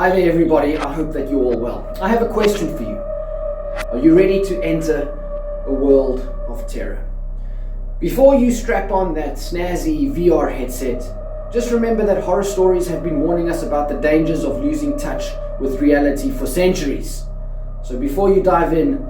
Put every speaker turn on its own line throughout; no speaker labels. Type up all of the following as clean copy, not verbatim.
Hi there everybody, I hope that you're all well. I have a question for you. Are you ready to enter a world of terror? Before you strap on that snazzy VR headset, just remember that horror stories have been warning us about the dangers of losing touch with reality for centuries. So before you dive in,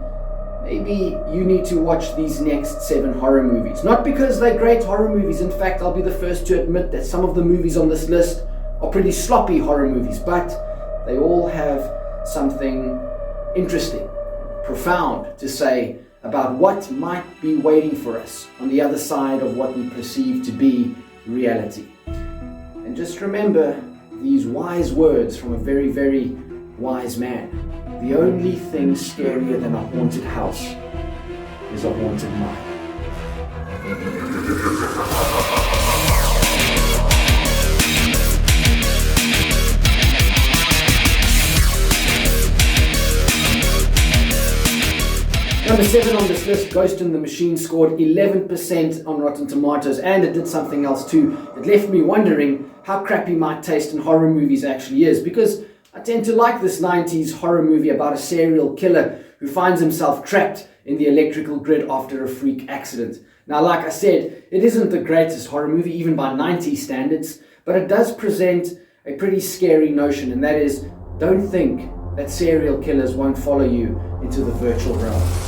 maybe you need to watch these next 7 horror movies. Not because they're great horror movies, in fact I'll be the first to admit that some of the movies on this list are pretty sloppy horror movies, but they all have something interesting, profound to say about what might be waiting for us on the other side of what we perceive to be reality. And just remember these wise words from a very, very wise man. The only thing scarier than a haunted house is a haunted mind. Number 7 on this list, Ghost in the Machine, scored 11% on Rotten Tomatoes, and it did something else too. It left me wondering how crappy my taste in horror movies actually is, because I tend to like this 90s horror movie about a serial killer who finds himself trapped in the electrical grid after a freak accident. Now, like I said, it isn't the greatest horror movie, even by 90s standards, but it does present a pretty scary notion, and that is, don't think that serial killers won't follow you into the virtual realm.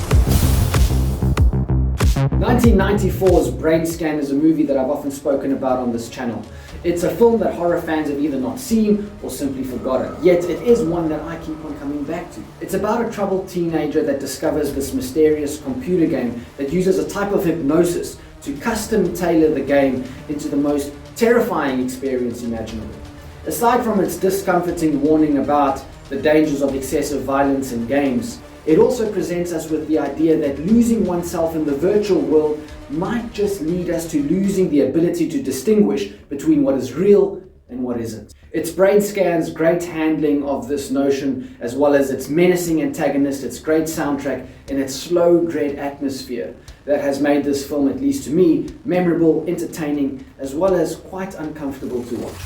1994's Brain Scan is a movie that I've often spoken about on this channel. It's a film that horror fans have either not seen or simply forgotten, yet it is one that I keep on coming back to. It's about a troubled teenager that discovers this mysterious computer game that uses a type of hypnosis to custom tailor the game into the most terrifying experience imaginable. Aside from its discomforting warning about the dangers of excessive violence in games, it also presents us with the idea that losing oneself in the virtual world might just lead us to losing the ability to distinguish between what is real and what isn't. It's Brain Scan's great handling of this notion, as well as its menacing antagonist, its great soundtrack, and its slow dread atmosphere that has made this film, at least to me, memorable, entertaining, as well as quite uncomfortable to watch.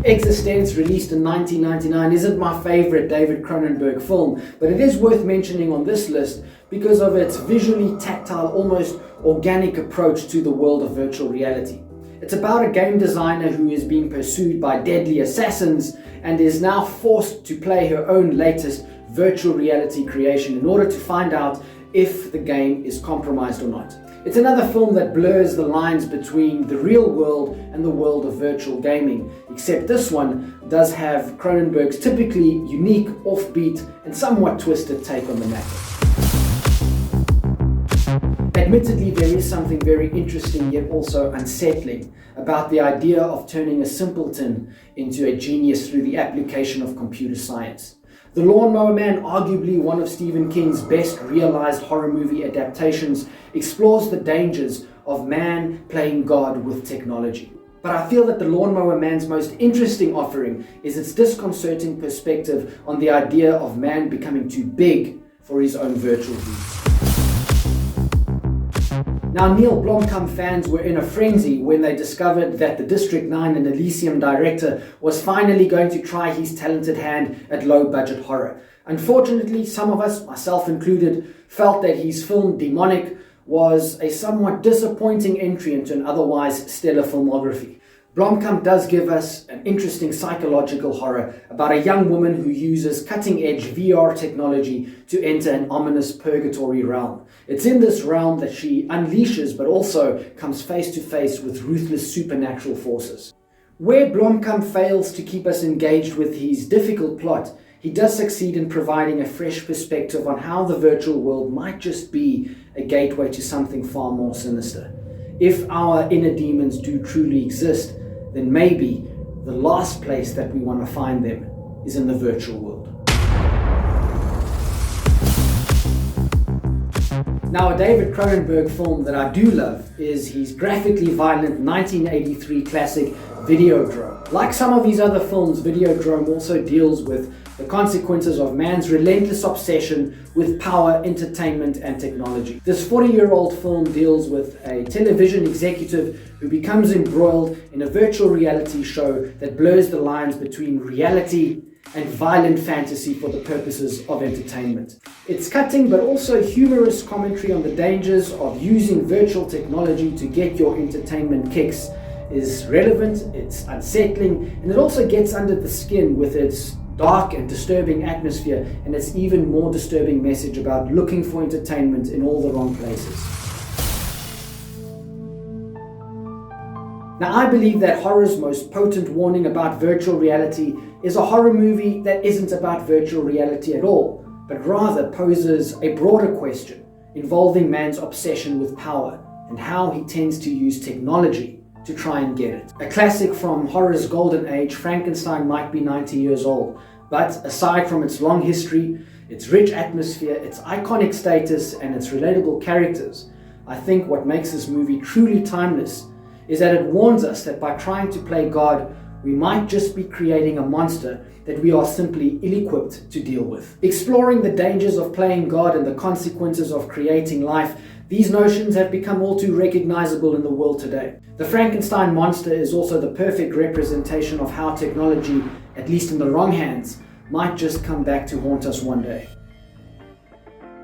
Existence, released in 1999, isn't my favorite David Cronenberg film, but it is worth mentioning on this list because of its visually tactile, almost organic approach to the world of virtual reality. It's about a game designer who is being pursued by deadly assassins and is now forced to play her own latest virtual reality creation in order to find out if the game is compromised or not. It's another film that blurs the lines between the real world and the world of virtual gaming, except this one does have Cronenberg's typically unique, offbeat, and somewhat twisted take on the matter. Admittedly, there is something very interesting yet also unsettling about the idea of turning a simpleton into a genius through the application of computer science. The Lawn Mower Man, arguably one of Stephen King's best realized horror movie adaptations, explores the dangers of man playing God with technology. But I feel that the Lawn Mower Man's most interesting offering is its disconcerting perspective on the idea of man becoming too big for his own virtual deeds. Now, Neil Blomkamp fans were in a frenzy when they discovered that the District 9 and Elysium director was finally going to try his talented hand at low-budget horror. Unfortunately, some of us, myself included, felt that his film Demonic was a somewhat disappointing entry into an otherwise stellar filmography. Blomkamp does give us an interesting psychological horror about a young woman who uses cutting-edge VR technology to enter an ominous purgatory realm. It's in this realm that she unleashes but also comes face to face with ruthless supernatural forces. Where Blomkamp fails to keep us engaged with his difficult plot, he does succeed in providing a fresh perspective on how the virtual world might just be a gateway to something far more sinister. If our inner demons do truly exist, then maybe the last place that we want to find them is in the virtual world. Now, a David Cronenberg film that I do love is his graphically violent 1983 classic Videodrome. Like some of his other films, Videodrome also deals with the consequences of man's relentless obsession with power, entertainment, and technology. This 40-year-old film deals with a television executive who becomes embroiled in a virtual reality show that blurs the lines between reality and violent fantasy for the purposes of entertainment. Its cutting but also humorous commentary on the dangers of using virtual technology to get your entertainment kicks is relevant, it's unsettling, and it also gets under the skin with its dark and disturbing atmosphere and its even more disturbing message about looking for entertainment in all the wrong places. Now, I believe that horror's most potent warning about virtual reality is a horror movie that isn't about virtual reality at all, but rather poses a broader question involving man's obsession with power and how he tends to use technology to try and get it. A classic from horror's golden age, Frankenstein might be 90 years old, but aside from its long history, its rich atmosphere, its iconic status, and its relatable characters, I think what makes this movie truly timeless is that it warns us that by trying to play God, we might just be creating a monster that we are simply ill-equipped to deal with. Exploring the dangers of playing God and the consequences of creating life, these notions have become all too recognizable in the world today. The Frankenstein monster is also the perfect representation of how technology, at least in the wrong hands, might just come back to haunt us one day.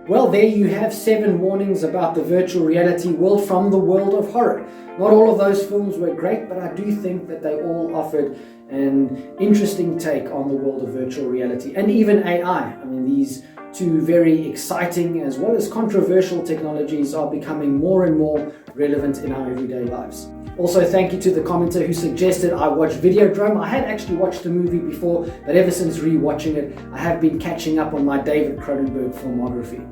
Well, there you have 7 warnings about the virtual reality world from the world of horror. Not all of those films were great, but I do think that they all offered an interesting take on the world of virtual reality and even AI. I mean, these two very exciting as well as controversial technologies are becoming more and more relevant in our everyday lives. Also, thank you to the commenter who suggested I watch Videodrome. I had actually watched the movie before, but ever since rewatching it, I have been catching up on my David Cronenberg filmography.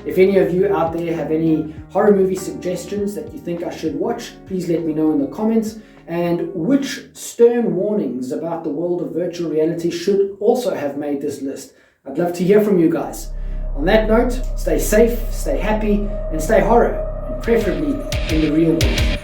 If any of you out there have any horror movie suggestions that you think I should watch, please let me know in the comments. And which stern warnings about the world of virtual reality should also have made this list? I'd love to hear from you guys. On that note, stay safe, stay happy, and stay horror, and preferably in the real world.